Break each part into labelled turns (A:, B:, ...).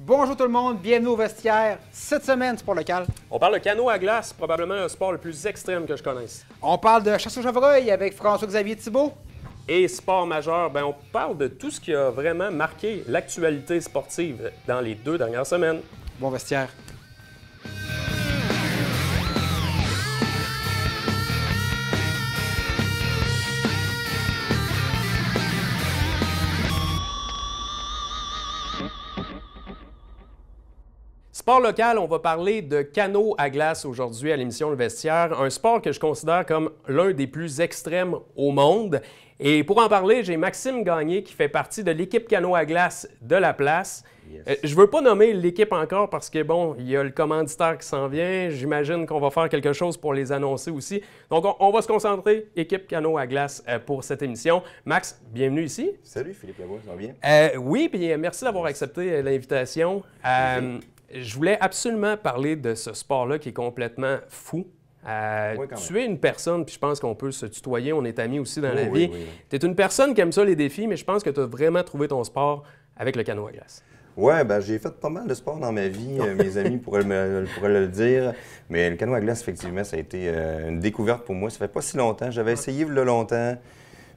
A: Bonjour tout le monde, bienvenue au vestiaire. Cette semaine, sport local.
B: On parle de canot à glace, probablement le sport le plus extrême que je connaisse.
A: On parle de chasse au chevreuil avec François-Xavier Thibault.
B: Et sport majeur, on parle de tout ce qui a vraiment marqué l'actualité sportive dans les 2 dernières semaines.
A: Bon vestiaire.
B: Sport local, on va parler de canot à glace aujourd'hui à l'émission Le Vestiaire, un sport que je considère comme l'un des plus extrêmes au monde. Et pour en parler, j'ai Maxime Gagné qui fait partie de l'équipe canot à glace de la place.
C: Yes.
B: Je ne veux pas nommer l'équipe encore parce que, bon, il y a le commanditaire qui s'en vient. J'imagine qu'on va faire quelque chose pour les annoncer aussi. Donc, on va se concentrer, équipe canot à glace, pour cette émission. Max, bienvenue ici.
C: Salut Philippe Lavoie, ça va bien?
B: Oui, puis merci d'avoir accepté l'invitation. Je voulais absolument parler de ce sport-là qui est complètement fou. Tu es une personne, puis je pense qu'on peut se tutoyer, on est amis aussi dans la vie.
C: Oui.
B: Tu es une personne qui aime ça, les défis, mais je pense que tu as vraiment trouvé ton sport avec le canot à glace.
C: Oui, j'ai fait pas mal de sport dans ma vie. Mes amis pourraient le dire. Mais le canot à glace, effectivement, ça a été une découverte pour moi. Ça fait pas si longtemps. J'avais essayé il y a longtemps.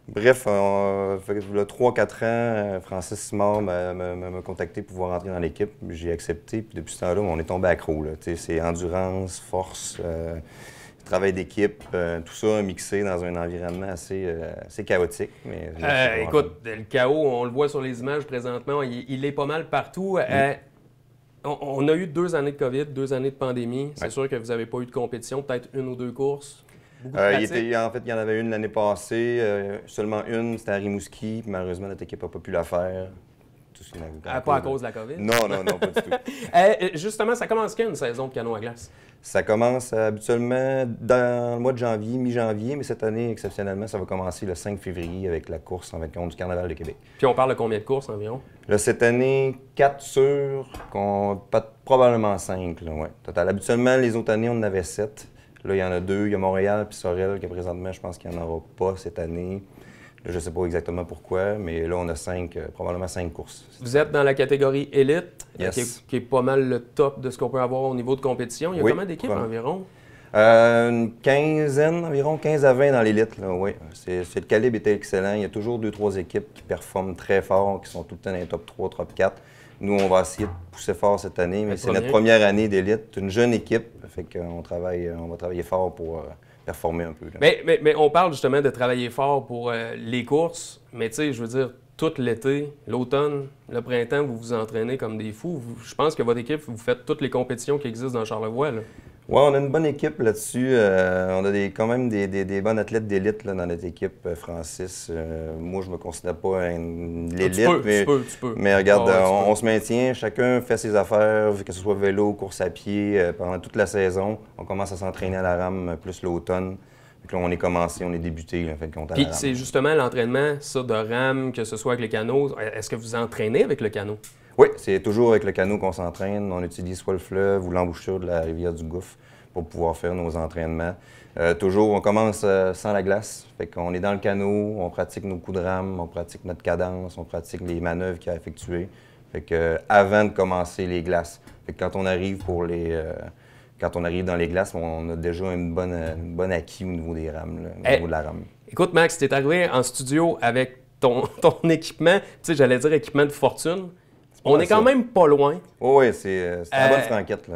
C: Bref, il y a 3-4 ans, Francis Simard m'a contacté pour pouvoir rentrer dans l'équipe. J'ai accepté, puis depuis ce temps-là, on est tombé accro. C'est endurance, force, travail d'équipe, tout ça mixé dans un environnement assez chaotique. Mais
B: écoute, le chaos, on le voit sur les images présentement, il est pas mal partout. On a eu 2 années de COVID, 2 années de pandémie. C'est sûr que vous n'avez pas eu de compétition, peut-être 1 ou 2 courses.
C: En fait, il y en avait une l'année passée, seulement une, c'était à Rimouski, puis malheureusement, notre équipe n'a pas pu la faire.
B: Pas à cause de la COVID?
C: Non, pas du tout.
B: Justement, ça commence quand une saison de canot à glace?
C: Ça commence habituellement dans le mois de janvier, mi-janvier, mais cette année, exceptionnellement, ça va commencer le 5 février avec la course en 20 du Carnaval de Québec.
B: Puis on parle de combien de courses environ?
C: Là, cette année, 4 sur, probablement 5, là, ouais, total. Habituellement, les autres années, on en avait 7. Là, il y en a 2. Il y a Montréal puis Sorel, que présentement, je pense qu'il n'y en aura pas cette année. Là, je ne sais pas exactement pourquoi, mais là, on a probablement 5 courses.
B: Vous êtes dans la catégorie élite,
C: yes.
B: qui est pas mal le top de ce qu'on peut avoir au niveau de compétition. Il y a combien d'équipes environ?
C: Une quinzaine, environ 15 à 20 dans l'élite, oui. Le calibre était excellent. Il y a toujours 2-3 équipes qui performent très fort, qui sont tout le temps dans les top 3, top 4. Nous, on va essayer de pousser fort cette année, mais c'est notre première année d'élite. Une jeune équipe, fait qu'on va travailler fort pour performer un peu. Là.
B: Mais on parle justement de travailler fort pour les courses, mais tu sais, je veux dire, tout l'été, l'automne, le printemps, vous vous entraînez comme des fous. Je pense que votre équipe, vous faites toutes les compétitions qui existent dans Charlevoix, là.
C: Oui, on a une bonne équipe là-dessus. On a quand même des bons athlètes d'élite dans notre équipe, Francis. Moi, je ne me considère pas l'élite,
B: tu peux.
C: Mais regarde, on se maintient. Chacun fait ses affaires, que ce soit vélo, course à pied, pendant toute la saison. On commence à s'entraîner à la rame plus l'automne. Là, on est débuté, en fait, contre
B: Puis c'est justement l'entraînement, ça, de rame, que ce soit avec le canot. Est-ce que vous entraînez avec le canot?
C: Oui, c'est toujours avec le canot qu'on s'entraîne. On utilise soit le fleuve ou l'embouchure de la rivière du Gouffre pour pouvoir faire nos entraînements. Toujours, on commence sans la glace. Fait qu'on est dans le canot, on pratique nos coups de rame, on pratique notre cadence, on pratique les manœuvres qu'il y a à effectuer. Fait que, avant de commencer les glaces. Fait que quand on arrive dans les glaces, on a déjà une bonne acquis au niveau des rames, au niveau de la rame.
B: Écoute, Max, tu es arrivé en studio avec ton équipement, tu sais, j'allais dire équipement de fortune. On est quand même pas loin.
C: Oui, c'est la bonne franquette.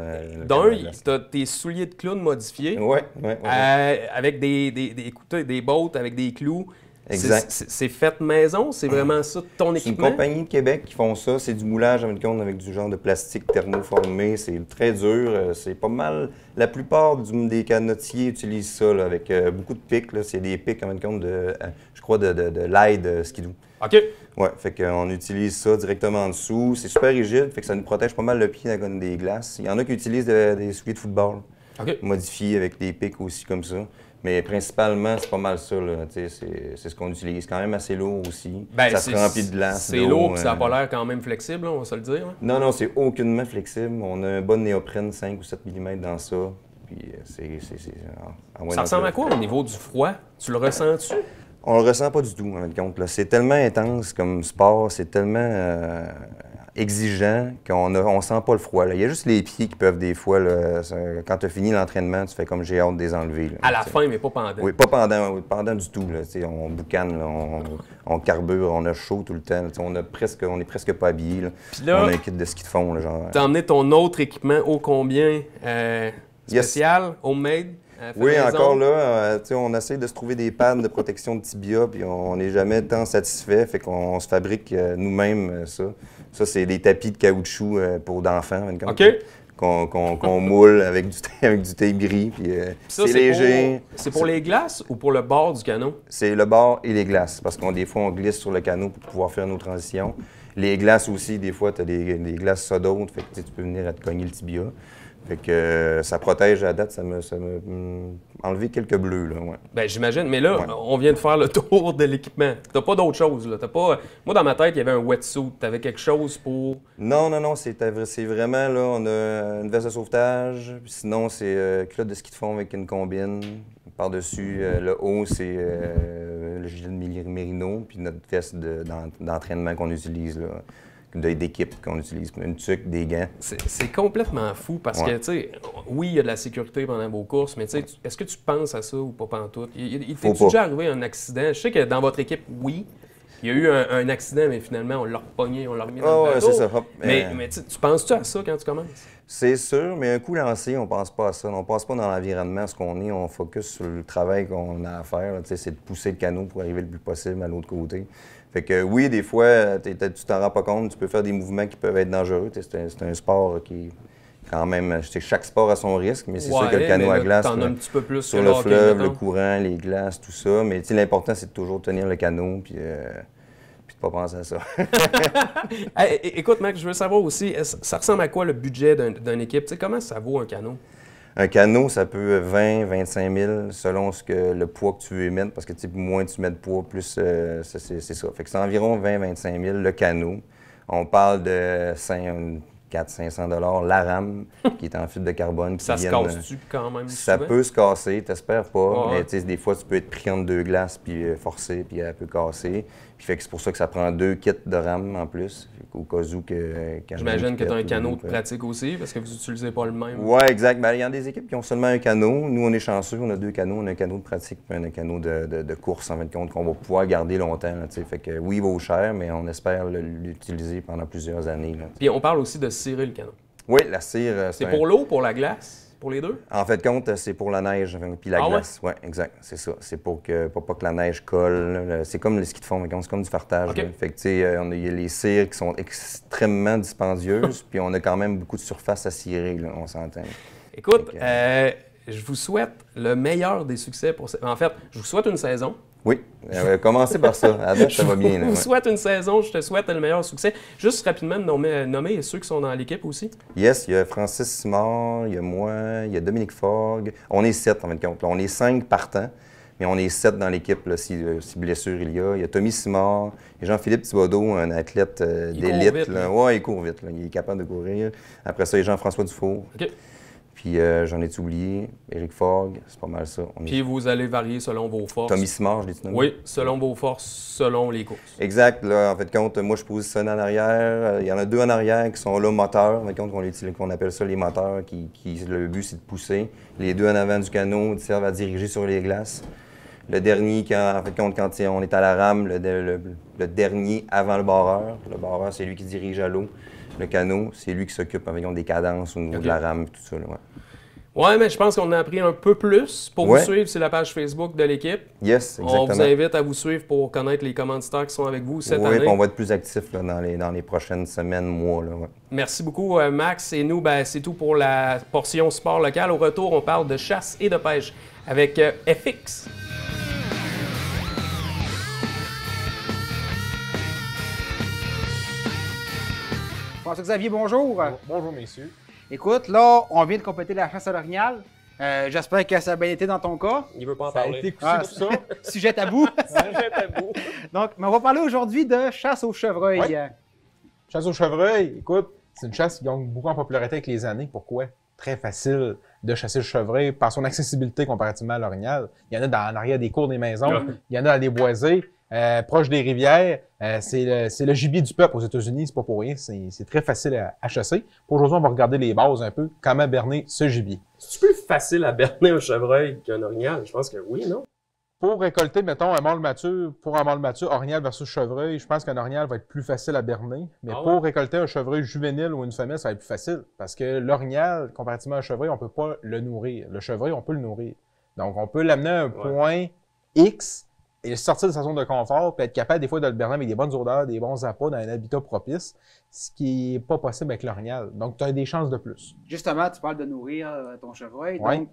B: D'un, tu as tes souliers de clown modifiés.
C: Oui.
B: Avec des bottes, avec des clous.
C: Exact.
B: C'est fait maison? C'est vraiment ça, ton équipement?
C: C'est une compagnie de Québec qui font ça. C'est du moulage avec du genre de plastique thermoformé. C'est très dur. C'est pas mal. La plupart des canotiers utilisent ça là, avec beaucoup de pics. C'est des pics en compte de l'ail de skidoo.
B: OK.
C: Oui, fait qu'on utilise ça directement en dessous. C'est super rigide, fait que ça nous protège pas mal le pied dans des glaces. Il y en a qui utilisent des souliers de football, modifiés avec des pics aussi comme ça. Mais principalement, c'est pas mal ça. C'est ce qu'on utilise. C'est quand même assez lourd aussi. Ça se remplit de glace.
B: C'est lourd et ça n'a pas l'air quand même flexible, on va se le dire. Hein?
C: Non, c'est aucunement flexible. On a un bon néoprène 5 ou 7 mm dans ça. Puis
B: ça ressemble à quoi au niveau du froid? Tu le ressens-tu?
C: On le ressent pas du tout, en fin de compte. C'est tellement intense comme sport, c'est tellement exigeant qu'on sent pas le froid. Là. Il y a juste les pieds qui peuvent des fois, là, quand tu as fini l'entraînement, tu fais comme j'ai hâte de les enlever. Là,
B: à la fin, mais pas pendant.
C: Oui, pas pendant du tout. Là, on boucane, là, on carbure, on a chaud tout le temps. Là, on est presque pas habillés. Là.
B: Là,
C: on a un kit de ski de fond. Là, genre.
B: Tu as emmené ton autre équipement ô combien spécial, homemade?
C: Oui,
B: maison.
C: encore là, on essaie de se trouver des pads de protection de tibia, puis on n'est jamais tant satisfait, fait qu'on se fabrique nous-mêmes ça. Ça, c'est des tapis de caoutchouc pour d'enfants, qu'on moule avec du tape gris, puis c'est léger.
B: C'est pour les glaces ou pour le bord du canot?
C: C'est le bord et les glaces, parce qu'on des fois, on glisse sur le canot pour pouvoir faire nos transitions. Les glaces aussi, des fois, tu as des glaces sodantes, fait que tu peux venir à te cogner le tibia. Fait que ça protège à date, ça m'a enlevé quelques bleus, là, ouais.
B: Bien, j'imagine. Mais là, on vient de faire le tour de l'équipement. T'as pas d'autre chose, là. T'as pas... Moi, dans ma tête, il y avait un wetsuit. T'avais quelque chose pour...
C: Non, c'est vraiment, là, on a une veste de sauvetage. Sinon, c'est culotte de ski de fond avec une combine. Par-dessus, le haut, c'est le gilet de mérino, puis notre veste d'entraînement qu'on utilise, là. D'équipe qu'on utilise, une tuque, des gants.
B: C'est complètement fou parce que, tu sais, oui, il y a de la sécurité pendant vos courses, mais tu sais, est-ce que tu penses à ça ou pas pantoute? Il t'est déjà arrivé un accident? Je sais que dans votre équipe, oui, il y a eu un accident, mais finalement, on l'a repogné, on l'a remis dans le bateau.
C: C'est ça. Hop,
B: mais tu penses-tu à ça quand tu commences?
C: C'est sûr, mais un coup lancé, on pense pas à ça. On passe pas dans l'environnement, ce qu'on est, on focus sur le travail qu'on a à faire. C'est de pousser le canot pour arriver le plus possible à l'autre côté. Fait que oui, des fois, tu t'en rends pas compte, tu peux faire des mouvements qui peuvent être dangereux. C'est un sport qui, quand même, chaque sport a son risque, mais c'est sûr que le canot à glace,
B: t'en as un petit peu plus
C: sur le fleuve, le courant, les glaces, tout ça. Mais l'important, c'est de toujours tenir le canot, puis de pas penser à ça.
B: Hey, écoute, Max, je veux savoir aussi, ça ressemble à quoi le budget d'une équipe? T'sais, comment ça vaut un canot?
C: Un canot, ça peut 20 25 000 selon le poids que tu veux mettre, parce que moins tu mets de poids, plus c'est ça. Fait que c'est environ 20 25 000 le canot. On parle de 400-500 $ la rame, qui est en fibre de carbone.
B: Ça se casse-tu quand même?
C: Ça
B: souvent?
C: peut se casser, t'espères pas,
B: Ouais.
C: mais des fois tu peux être pris entre deux glaces, puis forcé, puis elle peut casser. Puis fait que c'est pour ça que ça prend 2 kits de rame en plus, au cas où que...
B: J'imagine que tu as un canot de pratique aussi, parce que vous n'utilisez pas le même.
C: Oui, exact. Ben, il y a des équipes qui ont seulement un canot. Nous, on est chanceux, on a 2 canots. On a un canot de pratique et un canot de course, en fin de compte, qu'on va pouvoir garder longtemps. Là, fait que oui, il vaut cher, mais on espère l'utiliser pendant plusieurs années. Là.
B: Puis on parle aussi de cirer le canot.
C: Oui, la cire...
B: C'est pour l'eau, pour la glace? Pour les deux?
C: En fait, compte, c'est pour la neige puis la glace. Oui, exact. C'est ça. C'est pour pas que la neige colle. C'est comme le ski de fond, c'est comme du fartage.
B: Okay.
C: Fait que, tu sais, on a les cires qui sont extrêmement dispendieuses, puis on a quand même beaucoup de surface à cirer, là, on s'entend.
B: Écoute, je vous souhaite le meilleur des succès pour En fait, je vous souhaite une saison.
C: Oui, commencez par ça. À date, ça va bien.
B: Je vous souhaite une saison, je te souhaite le meilleur succès. Juste rapidement, nommer ceux qui sont dans l'équipe aussi.
C: Yes, il y a Francis Simard, il y a moi, il y a Dominique Forgue. On est 7 en fin de compte. On est 5 partants, mais on est 7 dans l'équipe si blessure il y a. Il y a Tommy Simard, il y a Jean-Philippe Thibodeau, un athlète d'élite. Oui, il court vite. Là. Il est capable de courir. Après ça, il y a Jean-François Dufour.
B: OK.
C: Puis j'en ai oublié. Éric Forgue, c'est pas mal ça.
B: Puis vous allez varier selon vos forces.
C: Tommy Simard, je l'ai nommé.
B: Oui, selon vos forces, selon les courses.
C: Exact. Là, en fait, compte, moi, je positionne en arrière. Il y en a 2 en arrière qui sont là, moteurs. En fait, compte, qu'on appelle ça les moteurs, le but, c'est de pousser. Les 2 en avant du canot, ils servent à diriger sur les glaces. Le dernier, quand on est à la rame, le dernier avant le barreur. Le barreur, c'est lui qui dirige à l'eau. Le canot, c'est lui qui s'occupe des cadences au niveau de la rame, tout ça. Là, ouais.
B: Oui, mais je pense qu'on a appris un peu plus. Pour vous suivre, c'est la page Facebook de l'équipe.
C: Yes, exactement.
B: On vous invite à vous suivre pour connaître les commanditaires qui sont avec vous cette année.
C: Oui, on va être plus actifs là, dans les prochaines semaines, mois. Là, ouais.
B: Merci beaucoup, Max. Et nous, c'est tout pour la portion sport local. Au retour, on parle de chasse et de pêche avec FX.
A: François-Xavier, bonjour.
D: Bonjour, messieurs.
A: Écoute, là, on vient de compléter la chasse à l'orignal. J'espère que ça a bien été dans ton cas.
B: Il veut pas en
D: Ça a
B: parler.
D: été couché pour ça.
A: Sujet tabou.
D: Sujet tabou.
A: Donc, mais on va parler aujourd'hui de chasse au chevreuil.
D: Ouais. Chasse au chevreuil, écoute, c'est une chasse qui gagne beaucoup en popularité avec les années. Pourquoi? Très facile de chasser le chevreuil par son accessibilité comparativement à l'orignal. Il y en a en arrière des cours des maisons, il y en a dans des boisés. proche des rivières. C'est le gibier du peuple aux États-Unis, c'est pas pour rien. C'est très facile à chasser. Pour aujourd'hui, on va regarder les bases un peu, comment berner ce gibier.
B: C'est plus facile à berner un chevreuil qu'un orignal? Je pense que oui, non?
D: Pour récolter, mettons, un mâle mature, orignal versus chevreuil, je pense qu'un orignal va être plus facile à berner. Mais pour récolter un chevreuil juvénile ou une femelle, ça va être plus facile. Parce que l'orignal, comparativement à un chevreuil, on peut pas le nourrir. Le chevreuil, on peut le nourrir. Donc, on peut l'amener à un point X et sortir de sa zone de confort, puis être capable des fois de le berner avec des bonnes odeurs, des bons appâts dans un habitat propice, ce qui n'est pas possible avec l'orignal. Donc, tu as des chances de plus.
A: Justement, tu parles de nourrir ton chevreuil. Donc,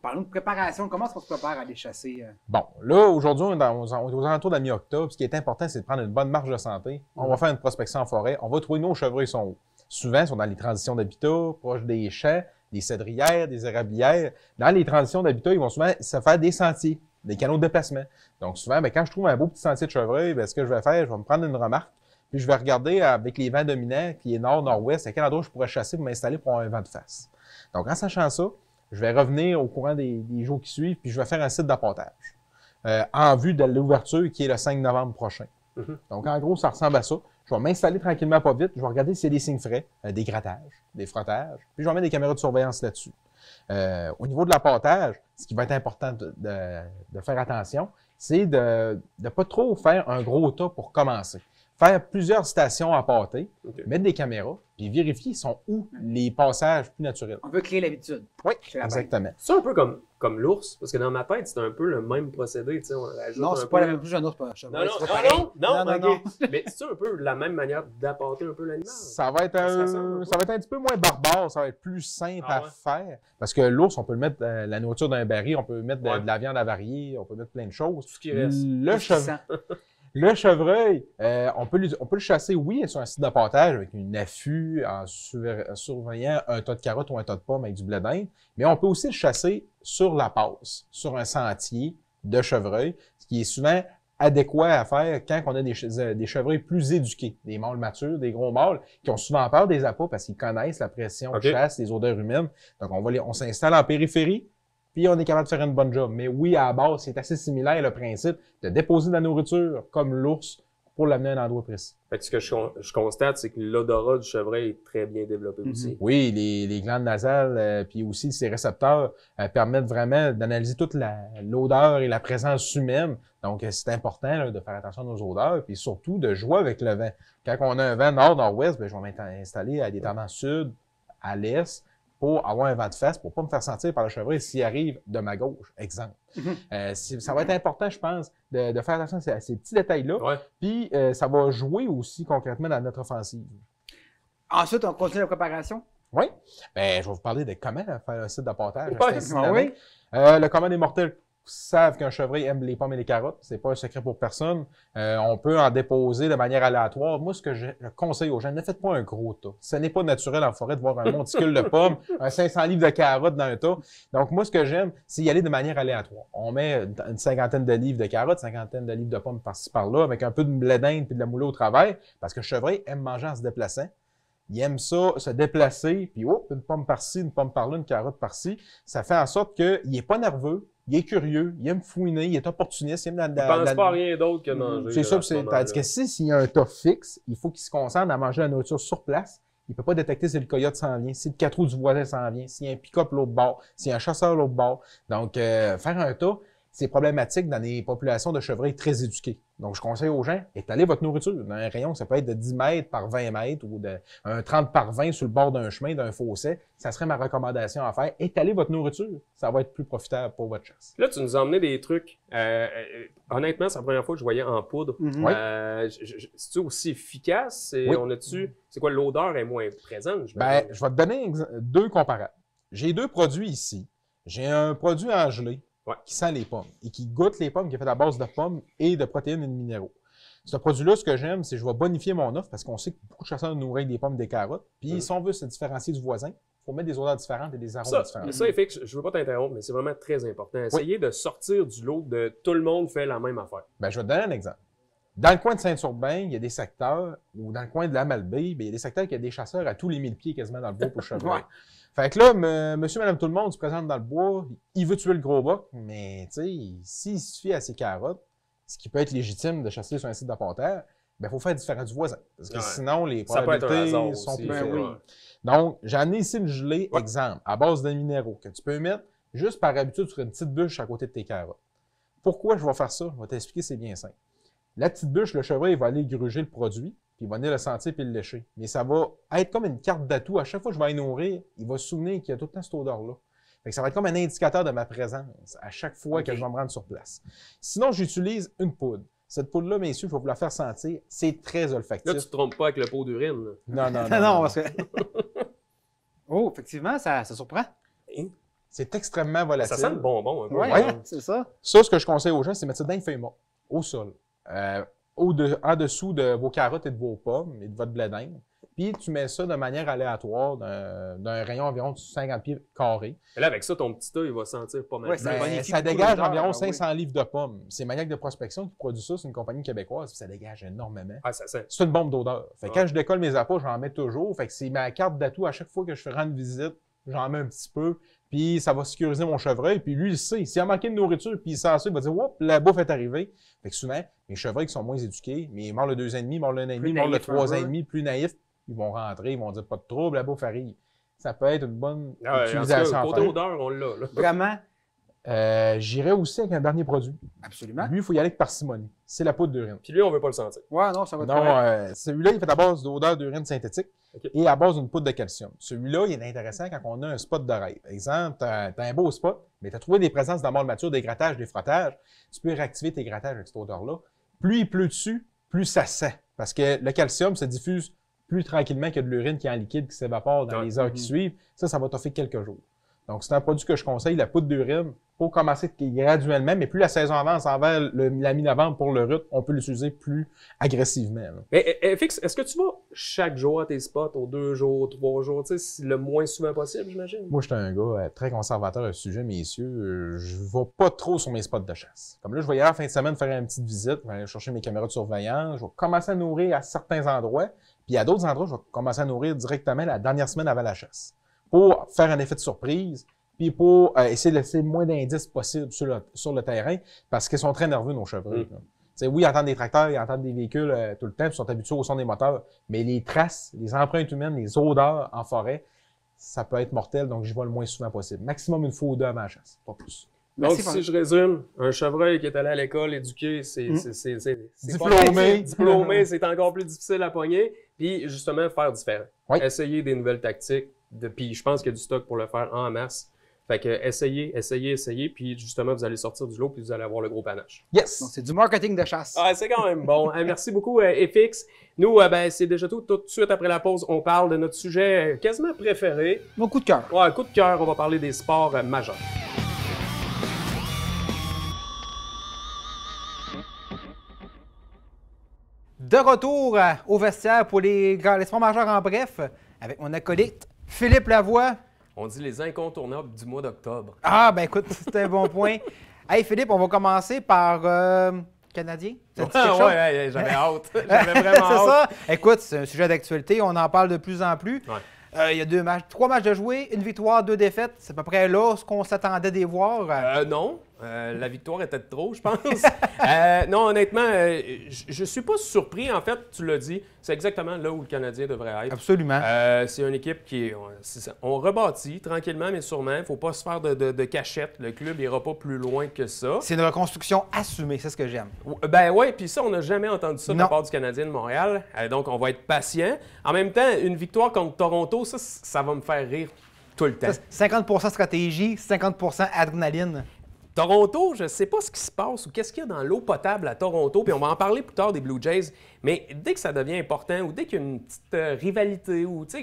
A: parlons de préparation. Comment est-ce qu'on se prépare à aller chasser? Bon,
D: là, aujourd'hui, on est aux alentours de la mi-octobre. Ce qui est important, c'est de prendre une bonne marge de santé. On va faire une prospection en forêt. On va trouver nos chevreuils sont où. Souvent, ils sont dans les transitions d'habitat, proches des champs, des cédrières, des érablières. Dans les transitions d'habitat, ils vont souvent se faire des sentiers, des canaux de déplacement. Donc, souvent, quand je trouve un beau petit sentier de chevreuil, ce que je vais faire, je vais me prendre une remarque, puis je vais regarder avec les vents dominants, qui est nord, nord-ouest, à quel endroit je pourrais chasser pour m'installer pour avoir un vent de face. Donc, en sachant ça, je vais revenir au courant des jours qui suivent, puis je vais faire un site d'appontage en vue de l'ouverture qui est le 5 novembre prochain. Donc, en gros, ça ressemble à ça. Je vais m'installer tranquillement, pas vite. Je vais regarder s'il y a des signes frais, des grattages, des frottages. Puis, je vais mettre des caméras de surveillance là-dessus. Au niveau de l'appontage, ce qui va être important de faire attention, c'est de ne pas trop faire un gros tas pour commencer. Faire plusieurs stations à pâter, mettre des caméras, puis vérifier sont où les passages plus naturels.
A: On veut créer l'habitude.
D: Oui, exactement.
B: C'est un peu comme l'ours, parce que dans ma tête, c'est un peu le même procédé. Tu sais, on rajoute
A: non, c'est pas la même chose, un ours, pas un chevreuil.
B: Non. Mais c'est un peu la même manière d'apporter un peu l'animal.
D: Ça va être un petit peu moins barbare, ça va être plus simple à faire. Parce que l'ours, on peut le mettre la nourriture d'un baril, on peut mettre de la viande avariée, on peut mettre plein de choses.
B: Tout ce qui reste.
D: Le chevreuil, on peut le chasser, oui, sur un site d'appontage avec une affût en surveillant un tas de carottes ou un tas de pommes avec du blé d'Inde, mais on peut aussi le chasser sur la passe, sur un sentier de chevreuil, ce qui est souvent adéquat à faire quand on a des chevreuils plus éduqués, des mâles matures, des gros mâles, qui ont souvent peur des appâts parce qu'ils connaissent la pression de chasse, les odeurs humaines. Donc, on s'installe en périphérie, puis on est capable de faire une bonne job. Mais oui, à la base, c'est assez similaire le principe de déposer de la nourriture comme l'ours pour l'amener à un endroit précis.
B: Fait que ce que je constate, c'est que l'odorat du chevreuil est très bien développé aussi.
D: Oui, les glandes nasales, puis aussi ces récepteurs permettent vraiment d'analyser toute l'odeur et la présence humaine. Donc, c'est important là, de faire attention à nos odeurs, puis surtout de jouer avec le vent. Quand on a un vent nord-nord-ouest, je vais m'installer à des tendances sud, à l'est, pour avoir un vent de face, pour pas me faire sentir par le chevreuil s'il arrive de ma gauche, exemple. Ça va être important, je pense, de faire attention à ces petits détails-là. Puis, ça va jouer aussi concrètement dans notre offensive.
A: Ensuite, on continue la préparation?
D: Oui. Je vais vous parler de comment faire un site d'appontage.
A: Oui.
D: Le commun des mortels savent qu'un chevreuil aime les pommes et les carottes. C'est pas un secret pour personne. On peut en déposer de manière aléatoire. Moi, ce que je conseille aux gens, ne faites pas un gros tas. Ce n'est pas naturel en forêt de voir un monticule de pommes, un 500 livres de carottes dans un tas. Donc, moi, ce que j'aime, c'est y aller de manière aléatoire. On met une cinquantaine de livres de carottes, cinquantaine de livres de pommes par-ci par-là, avec un peu de blé d'Inde puis de la moulée au travers, parce que le chevreuil aime manger en se déplaçant. Il aime ça, se déplacer, puis une pomme par-ci, une pomme par-là, une carotte par-ci. Ça fait en sorte qu'il n'est pas nerveux, il est curieux, il aime fouiner, il est opportuniste, il aime
B: il pense pas à rien d'autre que manger.
D: C'est ça, tandis que s'il y a un tas fixe, il faut qu'il se concentre à manger la nourriture sur place. Il peut pas détecter si le coyote s'en vient, si le 4 roues du voisin s'en vient, s'il y a un pick-up l'autre bord, s'il y a un chasseur l'autre bord. Donc, faire un tas, c'est problématique dans les populations de chevreuils très éduquées. Donc, je conseille aux gens, étalez votre nourriture dans un rayon, ça peut être de 10 mètres par 20 mètres ou un 30 par 20 sur le bord d'un chemin, d'un fossé. Ça serait ma recommandation à faire. Étalez votre nourriture. Ça va être plus profitable pour votre chasse.
B: Là, tu nous as emmené des trucs. Honnêtement, c'est la première fois que je voyais en poudre. C'est-tu aussi efficace? C'est quoi, l'odeur est moins présente?
D: Je vais te donner deux comparables. J'ai deux produits ici. J'ai un produit en gelée qui sent les pommes et qui goûte les pommes, qui est fait à base de pommes et de protéines et de minéraux. Ce produit-là, ce que j'aime, c'est que je vais bonifier mon offre parce qu'on sait que beaucoup de chasseurs nourrissent des pommes et des carottes. Puis si on veut se différencier du voisin, il faut mettre des odeurs différentes et des arômes différents.
B: Ça, FX, je ne veux pas t'interrompre, mais c'est vraiment très important. Essayez de sortir du lot de tout le monde fait la même affaire.
D: Je vais te donner un exemple. Dans le coin de Saint-Urbain, il y a des secteurs, ou dans le coin de la Malbaie, il y a des secteurs qui a des chasseurs à tous les 1000 pieds quasiment dans le bois pour le chevreuil. Fait que là, monsieur, madame, tout le monde se présente dans le bois, il veut tuer le gros boc, mais tu sais, s'il suffit à ses carottes, ce qui peut être légitime de chasser sur un site d'apporteur, il faut faire différent du voisin. Parce que sinon, les
B: Ça peut être un
D: probabilités
B: hasard
D: sont
B: aussi.
D: plus
A: Ben
D: faibles.
A: oui.
D: Donc, j'ai amené ici une gelée,
B: Ouais.
D: exemple, à base de minéraux, que tu peux mettre juste par habitude sur une petite bûche à côté de tes carottes. Pourquoi je vais faire ça? Je vais t'expliquer, c'est bien simple. La petite bûche, le chevreuil va aller gruger le produit, puis il va venir le sentir puis le lécher. Mais ça va être comme une carte d'atout. À chaque fois que je vais aller nourrir, il va se souvenir qu'il y a tout le temps cette odeur-là. Fait que ça va être comme un indicateur de ma présence à chaque fois que je vais me rendre sur place. Sinon, j'utilise une poudre. Cette poudre-là, messieurs, il faut vous la faire sentir. C'est très olfactif.
B: Là, tu te trompes pas avec le pot d'urine. là.
D: Non,
A: Non, parce que. Oh, effectivement, ça surprend.
D: C'est extrêmement volatile.
B: Ça sent le bonbon un peu.
A: Ouais,
D: Ouais.
A: c'est ça.
D: Ça, ce que je conseille aux gens, c'est de mettre ça dans une feuille morte, au sol, en dessous de vos carottes et de vos pommes et de votre blé d'Inde. Puis tu mets ça de manière aléatoire d'un rayon environ de 50 pieds carrés.
B: Et là, avec ça, ton petit œil, il va sentir pas mal.
A: Ouais, ça
D: Ben,
A: bonifie
D: ça
A: beaucoup
D: dégage
A: l'odeur,
D: environ
A: ben
D: 500 livres de pommes. C'est Maniac de Prospection qui produit ça, c'est une compagnie québécoise, puis ça dégage énormément.
B: Ah, ça sent.
D: C'est une bombe d'odeur. Fait que
B: Ouais.
D: quand je décolle mes appâts, j'en mets toujours. Fait que c'est ma carte d'atout à chaque fois que je fais rendre visite, j'en mets un petit peu. Puis ça va sécuriser mon chevreuil. Puis lui, il sait. S'il a manqué de nourriture, puis il sent ça, il va dire, oups, la bouffe est arrivée. Fait que souvent, mes chevreuils qui sont moins éduqués, mais ils mordent le 2,5, mordent le 1,5,
A: Plus
D: mordent le
A: naïf un
D: 3,5, plus naïfs, ils vont rentrer, ils vont dire pas de trouble, la bouffe arrive. Ça peut être une bonne
B: Ah, ouais, en tout
D: utilisation
B: cas,
D: à
B: côté
D: faire.
B: odeur, on l'a. là.
A: Vraiment.
D: J'irais aussi avec un dernier produit.
A: Absolument.
D: Lui, il faut y aller avec parcimonie. C'est la poudre d'urine.
B: Puis lui, on veut pas le sentir.
A: Ouais, non, ça va être
D: Non,
A: correct.
D: celui-là, il est fait à base d'odeur d'urine synthétique
B: Ok.
D: et à base d'une poudre de calcium. Celui-là, il est intéressant quand on a un spot de rêve. Exemple, t'as un beau spot, mais tu as trouvé des présences dans le mature, des grattages, des frottages. Tu peux réactiver tes grattages avec cette odeur-là. Plus il pleut dessus, plus ça sent. Parce que le calcium se diffuse plus tranquillement que de l'urine qui est en liquide, qui s'évapore dans
B: Ouais.
D: les heures qui suivent. Ça va t'offrir quelques jours. Donc, c'est un produit que je conseille, la poudre d'urine, pour commencer graduellement, mais plus la saison avance envers la mi-novembre pour le rut, on peut l'utiliser plus agressivement. Là.
B: Mais FX, est-ce que tu vas chaque jour à tes spots, aux 2 jours, 3 jours, tu sais, le moins souvent possible, j'imagine?
D: Moi, je suis un gars très conservateur à ce sujet, messieurs. Je ne vais pas trop sur mes spots de chasse. Comme là, je vais y aller à la fin de semaine faire une petite visite, je vais aller chercher mes caméras de surveillance, je vais commencer à nourrir à certains endroits, puis à d'autres endroits, je vais commencer à nourrir directement la dernière semaine avant la chasse, pour faire un effet de surprise, puis pour essayer de laisser le moins d'indices possible sur le terrain, parce qu'ils sont très nerveux, nos chevreuils. là. T'sais, oui, ils entendent des tracteurs, ils entendent des véhicules tout le temps, puis ils sont habitués au son des moteurs, mais les traces, les empreintes humaines, les odeurs en forêt, ça peut être mortel, donc j'y vais le moins souvent possible. Maximum une fois ou deux avant la chasse, pas plus.
B: Donc,
A: Merci,
B: si je résume, un chevreuil qui est allé à l'école, éduqué, c'est
D: Diplômé.
B: diplômé, c'est encore plus difficile à pogner. Puis, justement, faire différent.
D: Oui.
B: Essayer des nouvelles tactiques. Puis, je pense qu'il y a du stock pour le faire en masse. Fait que, essayez. Puis, justement, vous allez sortir du lot, puis vous allez avoir le gros panache.
D: Yes!
A: Donc, c'est du marketing de chasse.
B: Ah, c'est quand même bon. Merci beaucoup, FX. Nous, c'est déjà tout. Tout de suite après la pause, on parle de notre sujet quasiment préféré.
A: Mon coup de cœur.
B: Ouais, coup de cœur, on va parler des sports majeurs.
A: De retour au vestiaire pour les sports majeurs en bref, avec mon acolyte Philippe Lavoie.
B: On dit les incontournables du mois d'octobre.
A: Ah, ben écoute, c'est un bon point. Hey Philippe, on va commencer par Canadien. Ça te dit quelque chose?
B: Ouais, j'avais hâte. J'avais vraiment
A: C'est
B: hâte.
A: ça. Écoute, c'est un sujet d'actualité, on en parle de plus en plus.
B: Ouais.
A: Il y a 3 matchs de jouer, une victoire, 2 défaites. C'est à peu près là ce qu'on s'attendait d'y voir.
B: Non, la victoire était de trop, je pense. Non, honnêtement, je suis pas surpris. En fait, tu l'as dit, c'est exactement là où le Canadien devrait être.
A: Absolument.
B: C'est une équipe qui est... On rebâtit tranquillement, mais sûrement. Il ne faut pas se faire de cachette. Le club n'ira pas plus loin que ça.
A: C'est une reconstruction assumée, c'est ce que j'aime.
B: Ben ouais, puis ça, on n'a jamais entendu ça de la
A: Non.
B: part du Canadien de Montréal. Donc, on va être patient. En même temps, une victoire contre Toronto, ça va me faire rire tout le temps.
A: 50% stratégie, 50% adrénaline.
B: Toronto, je ne sais pas ce qui se passe ou qu'est-ce qu'il y a dans l'eau potable à Toronto, puis on va en parler plus tard des Blue Jays, mais dès que ça devient important ou dès qu'il y a une petite rivalité ou, tu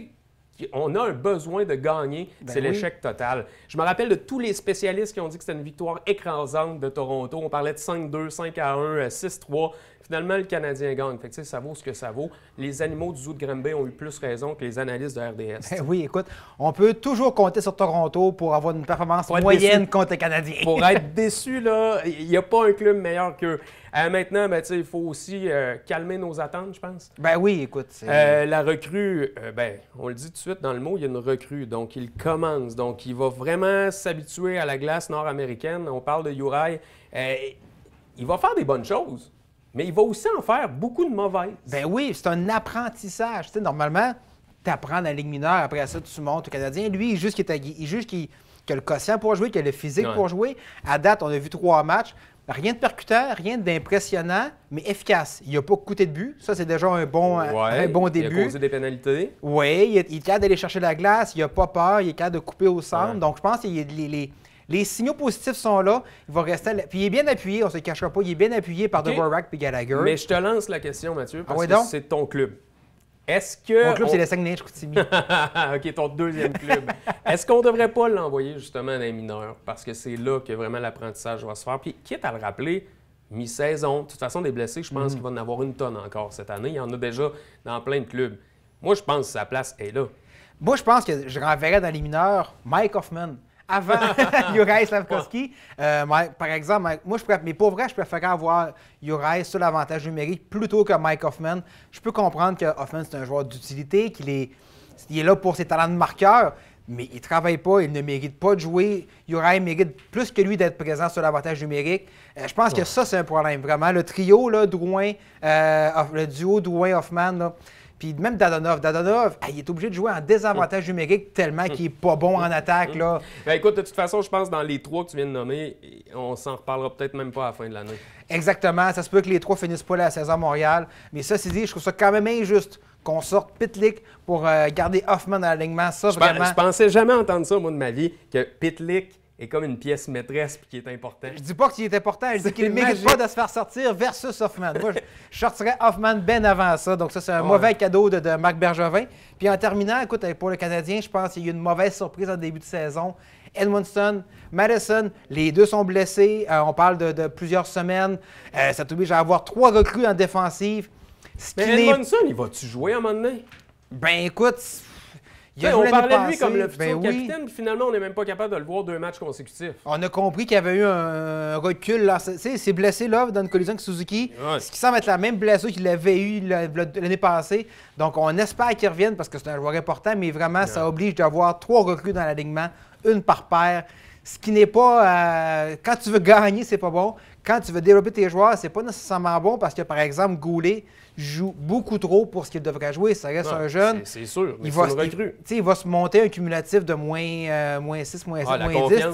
B: sais, on a un besoin de gagner, c'est
A: oui.
B: l'échec total. Je me rappelle de tous les spécialistes qui ont dit que c'était une victoire écrasante de Toronto. On parlait de 5-2, 5-1, 6-3. Finalement, le Canadien gagne. Fait que, tu sais, ça vaut ce que ça vaut. Les animaux du zoo de Granby ont eu plus raison que les analystes de RDS.
A: Ben oui, écoute, on peut toujours compter sur Toronto pour avoir une performance
B: Pour être
A: moyenne
B: déçu.
A: contre les Canadiens.
B: Pour être déçu, là, il n'y a pas un club meilleur qu'eux. Maintenant, ben, tu sais, il faut aussi calmer nos attentes, je pense.
A: Ben oui, écoute. c'est-
B: La recrue, ben, on le dit tout de suite dans le mot, il y a une recrue. Donc, il commence. Donc, il va vraiment s'habituer à la glace nord-américaine. On parle de Uri. il va faire des bonnes choses, mais il va aussi en faire beaucoup de mauvaises.
A: Ben oui, c'est un apprentissage. Tu sais, normalement, tu apprends dans la Ligue mineure, après ça, tu montes au Canadien. Lui, il juge qu'il a le quotient pour jouer, qu'il a le physique pour jouer. À date, on a vu 3 matchs. Rien de percutant, rien d'impressionnant, mais efficace. Il n'a pas coûté de but. Ça, c'est déjà un bon début.
B: Il a causé des pénalités.
A: Oui, il est capable d'aller chercher la glace. Il n'a pas peur. Il est capable de couper au centre. Donc, je pense que les signaux positifs sont là. Il va rester là. Puis il est bien appuyé, on ne se cachera pas. Il est bien appuyé par Dvorak et Gallagher.
B: Mais je te lance la question, Mathieu, parce que c'est ton club. Est-ce que...
A: Mon club, c'est les Saguenay-Chicoutimi.
B: OK, ton deuxième club. Est-ce qu'on ne devrait pas l'envoyer justement dans les mineurs? Parce que c'est là que vraiment l'apprentissage va se faire. Puis, quitte à le rappeler, mi-saison. De toute façon, des blessés, je pense qu'il va en avoir une tonne encore cette année. Il y en a déjà dans plein de clubs. Moi, je pense que sa place est là.
A: Moi, je pense que je renverrais dans les mineurs Mike Hoffman. Avant Juraj Slafkovský. Par exemple, mais pour vrai, je préférerais avoir Juraj sur l'avantage numérique plutôt que Mike Hoffman. Je peux comprendre que Hoffman, c'est un joueur d'utilité, qu'il est là pour ses talents de marqueur, mais il ne travaille pas, il ne mérite pas de jouer. Juraj mérite plus que lui d'être présent sur l'avantage numérique. Je pense que ça, c'est un problème, vraiment. Le trio, là, le duo Drouin-Hoffman, là. Puis même Dadonov, il est obligé de jouer en désavantage numérique tellement qu'il n'est pas bon en attaque. Là.
B: Ben écoute, de toute façon, je pense que dans les 3 que tu viens de nommer, on s'en reparlera peut-être même pas à la fin de l'année. Exactement.
A: Ça se peut que les 3 finissent pas la saison à Montréal. Mais ça, c'est dit, je trouve ça quand même injuste qu'on sorte Pitlick pour garder Hoffman dans l'alignement. Ça, vraiment...
B: Je pensais jamais entendre ça, moi, de ma vie, que Pitlick est comme une pièce maîtresse puis qui est important.
A: Je dis pas qu'il est important, je dis qu'il ne mérite pas de se faire sortir versus Hoffman. Moi, je sortirais Hoffman bien avant ça. Donc ça, c'est un mauvais cadeau de Marc Bergevin. Puis en terminant, écoute, pour le Canadien, je pense qu'il y a eu une mauvaise surprise en début de saison. Edmundson, Madison, les deux sont blessés. On parle de plusieurs semaines. Ça t'oblige à avoir 3 recrues en défensive.
B: Mais Edmundson, il va-tu jouer à un moment donné?
A: Ben écoute...
B: On parlait de lui comme le futur capitaine, puis finalement, on n'est même pas capable de le voir 2 matchs consécutifs.
A: On a compris qu'il y avait eu un recul. Il s'est blessé là, dans une collision avec Suzuki, ce qui semble être la même blessure qu'il avait eue l'année passée. Donc, on espère qu'il revienne parce que c'est un joueur important, mais vraiment, ça oblige d'avoir 3 recrues dans l'alignement, une par paire. Ce qui n'est pas... quand tu veux gagner, c'est pas bon. Quand tu veux développer tes joueurs, c'est pas nécessairement bon parce que, par exemple, Goulet joue beaucoup trop pour ce qu'il devrait jouer. Ça reste un jeune.
B: C'est sûr, mais c'est une recrue.
A: Il va se monter un cumulatif de moins 6, moins 7, moins 10.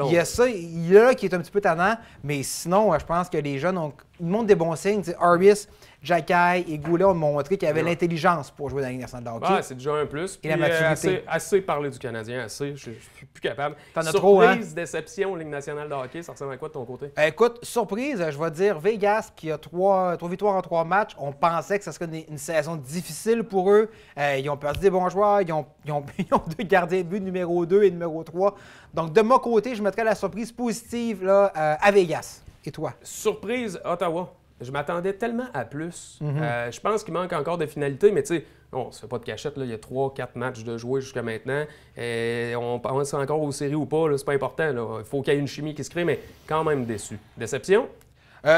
A: Il y a ça, il y a là qui est un petit peu tannant, mais sinon, je pense que les jeunes ils montrent des bons signes. Arbis, Jacky et Goulet ont montré qu'ils avaient l'intelligence pour jouer dans la Ligue nationale de hockey.
B: C'est déjà un plus.
A: Et la maturité.
B: Assez parlé du Canadien, assez. Je suis plus capable.
A: T'en as trop, hein?
B: Surprise, déception, Ligue nationale de hockey, ça ressemble à quoi de ton côté?
A: Écoute, surprise, je vais dire Vegas qui a 3 victoires en 3 matchs. On pensait que ce serait une saison difficile pour eux. Ils ont perdu des bons joueurs. Ils ont 2 gardiens de but, numéro 2 et numéro 3. Donc, de mon côté, je mettrais la surprise positive là, à Vegas. Et toi?
B: Surprise, Ottawa. Je m'attendais tellement à plus. Je pense qu'il manque encore de finalité, mais tu sais, on ne se fait pas de cachette. Là. Il y a 3-4 matchs de jouer jusqu'à maintenant. On pense encore aux séries ou pas, c'est pas important. Là. Il faut qu'il y ait une chimie qui se crée, mais quand même déçu. Déception?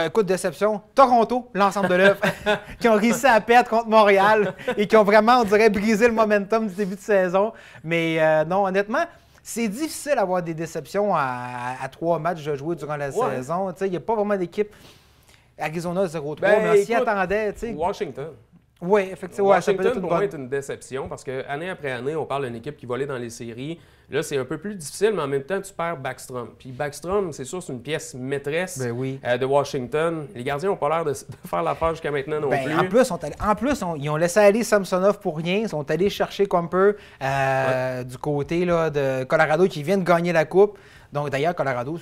A: Écoute, déception. Toronto, l'ensemble de l'œuvre, qui ont réussi à perdre contre Montréal et qui ont vraiment, on dirait, brisé le momentum du début de saison. Mais non, honnêtement, c'est difficile d'avoir des déceptions à 3 matchs de jouer durant la saison. Il n'y a pas vraiment d'équipe. Arizona 0-3, mais on s'y attendait.
B: Washington.
A: Oui, effectivement.
B: Washington, pour moi, est une déception parce qu'année après année, on parle d'une équipe qui va aller dans les séries. Là, c'est un peu plus difficile, mais en même temps, tu perds Backstrom. Puis Backstrom, c'est sûr, c'est une pièce maîtresse de Washington. Les gardiens n'ont pas l'air de faire l'affaire jusqu'à maintenant non plus.
A: En plus, ils ont laissé aller Samsonov pour rien. Ils sont allés chercher Comper du côté là, de Colorado qui vient de gagner la Coupe. Donc, d'ailleurs, Colorado,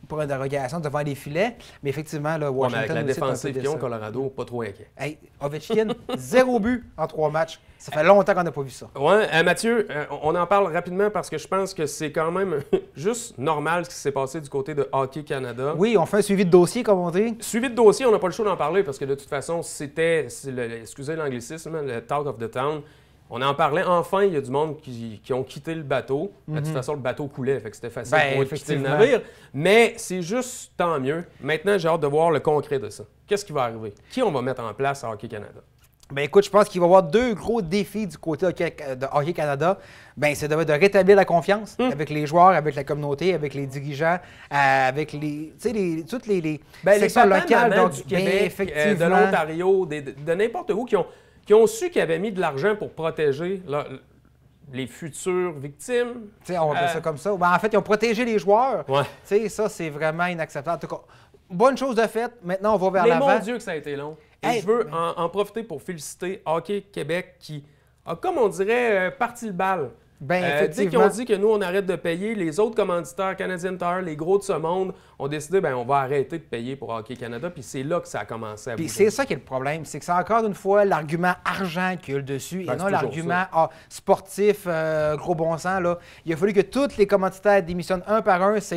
A: pour une dérogation devant les filets. Mais effectivement, là, Washington.
B: Avec la défensive qu'ils ont, Colorado, pas trop inquiet.
A: Hey, Ovechkin, 0 but en 3 matchs. Ça fait longtemps qu'on n'a pas vu ça.
B: Oui, Mathieu, on en parle rapidement parce que je pense que c'est quand même juste normal ce qui s'est passé du côté de Hockey Canada.
A: Oui, on fait un suivi de dossier, comme on dit.
B: Suivi de dossier, on n'a pas le choix d'en parler parce que de toute façon, excusez l'anglicisme, le talk of the town. On en parlait, enfin, il y a du monde qui ont quitté le bateau. De toute façon, le bateau coulait, fait que c'était facile pour eux de quitter le navire. Mais c'est juste tant mieux. Maintenant, j'ai hâte de voir le concret de ça. Qu'est-ce qui va arriver? Qui on va mettre en place à Hockey Canada?
A: Ben écoute, je pense qu'il va y avoir 2 gros défis du côté de Hockey Canada. Ben, c'est de rétablir la confiance avec les joueurs, avec la communauté, avec les dirigeants, avec toutes les sections locales
B: mamans
A: donc,
B: du Québec,
A: effectivement.
B: de l'Ontario, de n'importe où, qui ont su qu'ils avaient mis de l'argent pour protéger les futures victimes.
A: T'sais, on va appeler ça comme ça. Ben, en fait, ils ont protégé les joueurs.
B: Ouais.
A: T'sais, ça, c'est vraiment inacceptable. En tout cas, bonne chose de faite. Maintenant, on va vers
B: Mais
A: l'avant.
B: mon Dieu que ça a été long. Et
A: Hey,
B: je veux en profiter pour féliciter Hockey Québec qui a, comme on dirait, parti le bal.
A: Ben,
B: Dès qu'ils
A: effectivement.
B: ont dit que nous, on arrête de payer, les autres commanditaires, Canadian Tire, les gros de ce monde, ont décidé, ben on va arrêter de payer pour Hockey Canada. Puis c'est là que ça a commencé à
A: Puis
B: bouger.
A: c'est ça qui est le problème, c'est que c'est encore une fois l'argument argent qui a le dessus
B: Ben,
A: et
B: c'est
A: non
B: toujours
A: l'argument sportif, gros bon sens. Là. Il a fallu que tous les commanditaires démissionnent un par un. Ça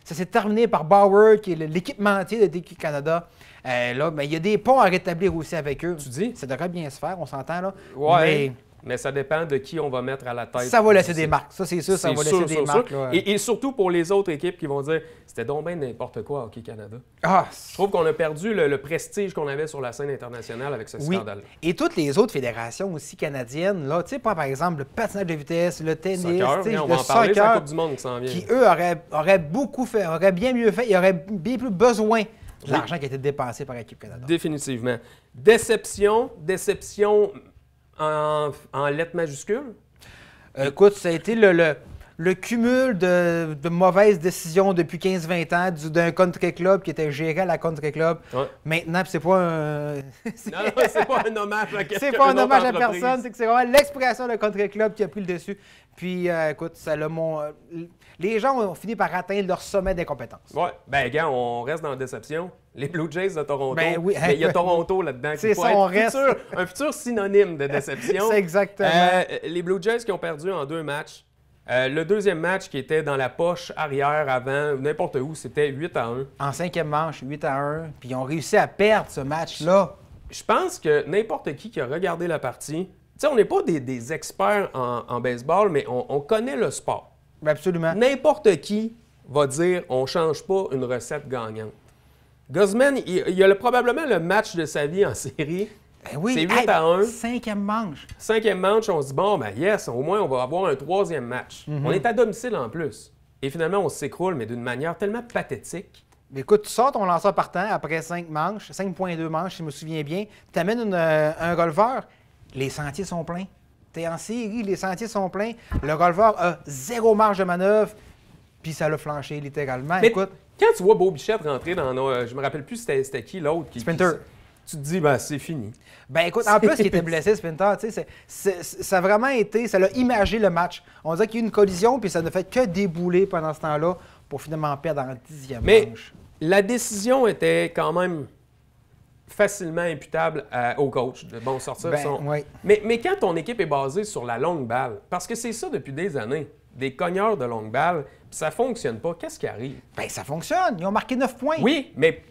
A: s'est terminé par Bauer, qui est l'équipementier de DQ Canada. Là, ben, il y a des ponts à rétablir aussi avec eux.
B: Tu dis?
A: Ça devrait bien se faire, on s'entend là.
B: Ouais, mais ça dépend de qui on va mettre à la tête.
A: Ça va laisser des marques. Ça, c'est sûr, ça va laisser des marques.
B: Sûr.
A: Là.
B: Et surtout pour les autres équipes qui vont dire c'était donc bien n'importe quoi Hockey Canada.
A: Ah,
B: Je trouve qu'on a perdu le prestige qu'on avait sur la scène internationale avec ce
A: oui.
B: scandale.
A: Et toutes les autres fédérations aussi canadiennes, là, tu sais, par exemple, le patinage de vitesse, le tennis,
B: Soccer,
A: tu sais,
B: on
A: le
B: va en parler, c'est la
A: soccer,
B: Coupe du Monde qui s'en vient.
A: qui, eux, auraient bien mieux fait, ils auraient bien plus besoin de l'argent qui a été dépensé par l'équipe Canada.
B: Définitivement. Déception en lettres majuscules.
A: Écoute, ça a été le cumul de mauvaises décisions depuis 15-20 ans d'un country club qui était géré à la country club.
B: Ouais.
A: Maintenant, puis c'est pas un...
B: Non, c'est pas un hommage à quelqu'un.
A: C'est pas un
B: une autre
A: hommage à
B: entreprise.
A: personne, c'est que c'est vraiment l'expression de country club qui a pris le dessus. Puis, écoute, les gens ont fini par atteindre leur sommet d'incompétence.
B: Ouais, ben gars, on reste dans la déception. Les Blue Jays de Toronto.
A: Ben oui.
B: Mais il y a Toronto là-dedans.
A: C'est
B: qui
A: ça,
B: pourrait
A: on
B: être
A: reste.
B: un futur synonyme de déception.
A: C'est exactement.
B: Les Blue Jays qui ont perdu en 2 matchs. Le deuxième match qui était dans la poche arrière avant, n'importe où, c'était 8-1.
A: En 5e manche, 8-1, puis ils ont réussi à perdre ce match-là.
B: Je pense que n'importe qui a regardé la partie, tu sais, on n'est pas des experts en baseball, mais on connaît le sport.
A: Ben absolument.
B: N'importe qui va dire on ne change pas une recette gagnante. Guzman, il a probablement le match de sa vie en série.
A: Ben oui,
B: C'est 8-1.
A: 5e manche.
B: 5e match, on se dit bon, ben yes, au moins on va avoir un 3e match. On est à domicile en plus. Et finalement, on s'écroule, mais d'une manière tellement pathétique.
A: Écoute, tu sors ton lanceur partant après 5 manches, 5,2 manches, si je me souviens bien. Tu amènes un releveur, les sentiers sont pleins. Tu es en série, les sentiers sont pleins. Le releveur a 0 marge de manœuvre, puis ça l'a flanché littéralement.
B: Mais
A: Écoute,
B: quand tu vois Beau Bichette rentrer dans nos. Je me rappelle plus c'était qui l'autre qui.
A: Sprinter.
B: Tu te dis, ben c'est fini.
A: ben écoute, en plus, il était blessé, Sprinter, tu sais, ça a vraiment été, ça l'a imagé le match. On dirait qu'il y a eu une collision, puis ça ne fait que débouler pendant ce temps-là pour finalement perdre en 10e
B: Mais
A: manche.
B: la décision était quand même facilement imputable au coach de bon sortir
A: Ben,
B: son.
A: oui.
B: Mais quand ton équipe est basée sur la longue balle, parce que c'est ça depuis des années, des cogneurs de longue balle, puis ça fonctionne pas, qu'est-ce qui arrive?
A: Ben ça fonctionne, ils ont marqué 9 points.
B: Oui, mais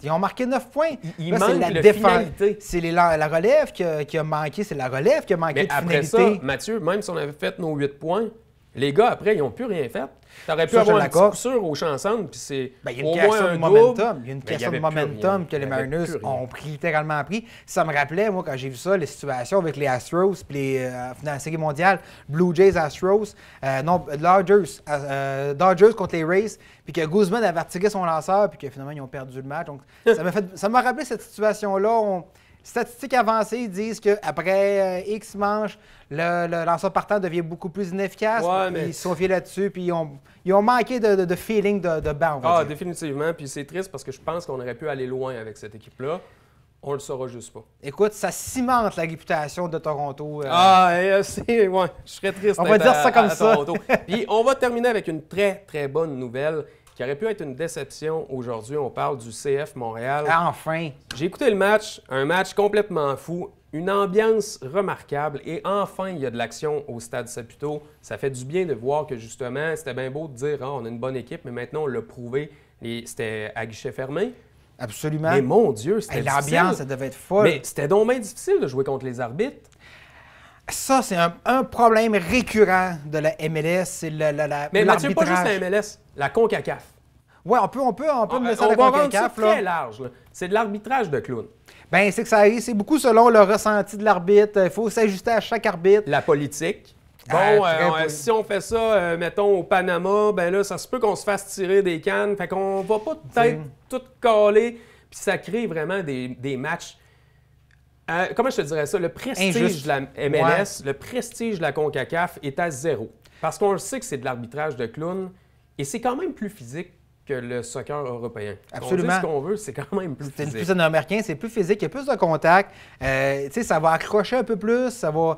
A: Ils ont marqué 9 points.
B: Il
A: Là,
B: manque
A: c'est la
B: de
A: défense.
B: finalité.
A: C'est la relève qui a manqué. C'est la relève qui a manqué
B: mais
A: de
B: après
A: finalité.
B: ça, Mathieu, même si on avait fait nos 8 points, les gars, après, ils n'ont plus rien fait. T'aurais pu
A: Ça, je
B: avoir un petit
A: l'accorde.
B: coup sûr au chanson, puis c'est
A: Ben, il y a
B: au
A: une
B: moins
A: question
B: un
A: de
B: double.
A: momentum. Il y a une
B: Ben,
A: question
B: il y
A: de
B: avait plus
A: momentum
B: rien.
A: que les
B: Il y avait
A: Mariners
B: plus rien.
A: ont littéralement pris. Ça me rappelait, moi, quand j'ai vu ça, les situations avec les Astros, puis dans la Série mondiale, Blue Jays, Astros, Dodgers contre les Rays, puis que Guzman avait retiré son lanceur, puis que finalement, ils ont perdu le match. Donc, ça m'a rappelé cette situation-là. Statistiques avancées, ils disent qu'après X manches, le lanceur partant devient beaucoup plus inefficace.
B: Ouais, mais-
A: Ils se sont fiés là-dessus, puis ils ont manqué de feeling de banc, on va
B: Ah,
A: dire.
B: définitivement. Puis c'est triste parce que je pense qu'on aurait pu aller loin avec cette équipe-là. On le saura juste pas.
A: Écoute, ça cimente la réputation de Toronto.
B: C'est... Ouais, je serais triste
A: On va
B: d'être
A: dire ça comme
B: à
A: ça.
B: Toronto. Puis on va terminer avec une très, très bonne nouvelle qui aurait pu être une déception aujourd'hui. On parle du CF Montréal.
A: Enfin.
B: J'ai écouté le match, un match complètement fou, une ambiance remarquable et enfin, il y a de l'action au Stade Saputo. Ça fait du bien de voir que justement, c'était bien beau de dire « Ah, on a une bonne équipe », mais maintenant, on l'a prouvé. C'était à guichet fermé.
A: Absolument.
B: Mais mon Dieu, c'était
A: Hey,
B: difficile.
A: l'ambiance, ça devait être folle.
B: Mais c'était donc bien difficile de jouer contre les arbitres.
A: Ça, c'est un problème récurrent de la MLS. C'est
B: Mais Mathieu, pas juste
A: l'arbitrage.
B: la MLS, la CONCACAF.
A: Ouais, on peut me laisser
B: On
A: la
B: va rendre ça
A: CONCACAF,
B: très
A: là.
B: large. Là. C'est de l'arbitrage de clown.
A: Ben, c'est que ça arrive, c'est beaucoup selon le ressenti de l'arbitre. Il faut s'ajuster à chaque arbitre.
B: La politique. Bon,
A: très
B: si on fait ça, mettons, au Panama, ben là, ça se peut qu'on se fasse tirer des cannes. Fait qu'on va pas peut-être tout caler. Puis ça crée vraiment des matchs. Comment je te dirais ça? Le prestige
A: Injuste.
B: de la MLS, le prestige de la CONCACAF est à zéro. Parce qu'on le sait que c'est de l'arbitrage de clown. Et c'est quand même plus physique que le soccer européen.
A: Absolument.
B: On dit ce qu'on veut, c'est quand même plus
A: C'est
B: physique.
A: plus américain, c'est plus physique, il y a plus de contact. Tu sais, ça va accrocher un peu plus, ça va.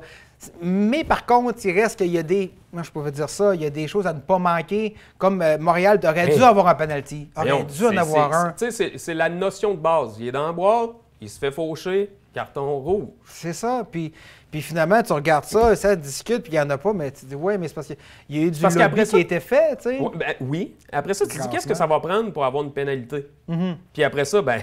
A: Mais par contre, il reste qu'il y a des. Moi, je pouvais dire ça, il y a des choses à ne pas manquer. Comme Montréal aurait dû avoir un penalty. Aurait dû en avoir un.
B: Tu sais, c'est la notion de base. Il est dans la boîte, il se fait faucher, carton rouge.
A: C'est ça. Puis finalement, tu regardes ça, ça discute, puis il n'y en a pas, mais tu dis, ouais, mais c'est parce qu'il y a eu du lobby qui a été fait, tu sais.
B: Oui. Après ça, tu dis, qu'est-ce que ça va prendre pour avoir une pénalité? Puis après ça, ben,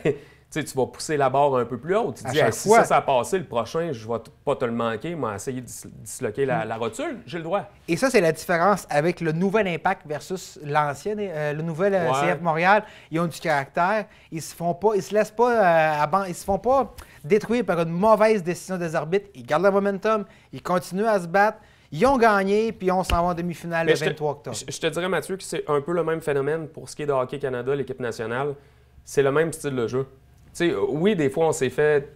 B: tu vas pousser la barre un peu plus haute. Tu dis, si ça a passé, le prochain, je ne vais pas te le manquer, moi, essayer de disloquer la rotule, j'ai le droit.
A: Et ça, c'est la différence avec le nouvel Impact versus l'ancien, le nouvel CF Montréal. Ils ont du caractère. Ils se laissent pas ils se font pas détruire par une mauvaise décision des arbitres. Ils gardent le momentum, ils continuent à se battre. Ils ont gagné, puis on s'en va en demi-finale le 23 octobre.
B: Je te dirais, Mathieu, que c'est un peu le même phénomène pour ce qui est de Hockey Canada, l'équipe nationale. C'est le même style de jeu. Tu sais, oui, des fois, on s'est fait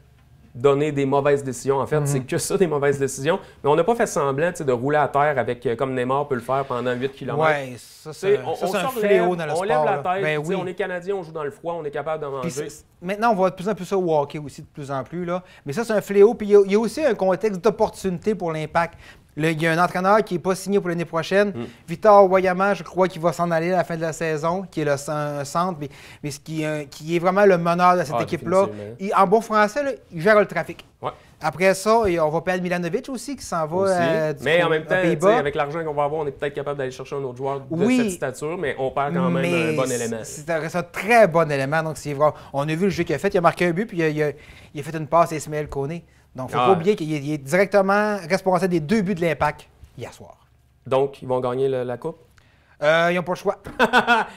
B: donner des mauvaises décisions. En fait, c'est que ça, des mauvaises décisions. Mais on n'a pas fait semblant de rouler à terre avec, comme Neymar peut le faire pendant 8 km.
A: Oui, ça, c'est un fléau dans le sport.
B: On lève la tête.
A: Ben oui.
B: On est Canadien, on joue dans le froid, on est capable de manger.
A: Maintenant, on voit de plus en plus ça au hockey aussi, de plus en plus. Là. Mais ça, c'est un fléau. Puis il y a aussi un contexte d'opportunité pour l'Impact. Il y a un entraîneur qui n'est pas signé pour l'année prochaine. Victor Wayama, je crois qu'il va s'en aller à la fin de la saison, qui est un centre, mais qui est vraiment le meneur de cette équipe-là. En bon français, là, il gère le trafic.
B: Ouais.
A: Après ça, on va perdre Milanovic aussi, qui s'en va
B: mais en même temps, avec l'argent qu'on va avoir, on est peut-être capable d'aller chercher un autre joueur de cette stature, mais on perd quand même un bon élément.
A: C'est un très bon élément. Donc, c'est vrai. On a vu le jeu qu'il a fait. Il a marqué un but, puis il a fait une passe à Ismaël Koné. Donc, il ne faut pas oublier qu'il est directement responsable des 2 buts de l'Impact hier soir.
B: Donc, ils vont gagner la Coupe?
A: Ils n'ont pas le choix.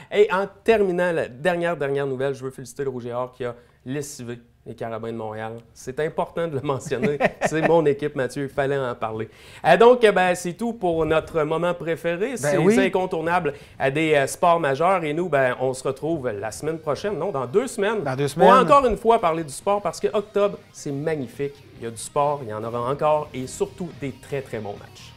B: Et en terminant, la dernière nouvelle, je veux féliciter le Rouge et Or qui a lessivé les Carabins de Montréal. C'est important de le mentionner. C'est mon équipe, Mathieu. Il fallait en parler. Donc, c'est tout pour notre moment préféré. C'est incontournable à des sports majeurs. Et nous, on se retrouve la semaine prochaine. Non, dans 2 semaines.
A: Dans 2 semaines.
B: Pour encore une fois parler du sport parce que octobre, c'est magnifique. Il y a du sport, il y en aura encore et surtout des très, très bons matchs.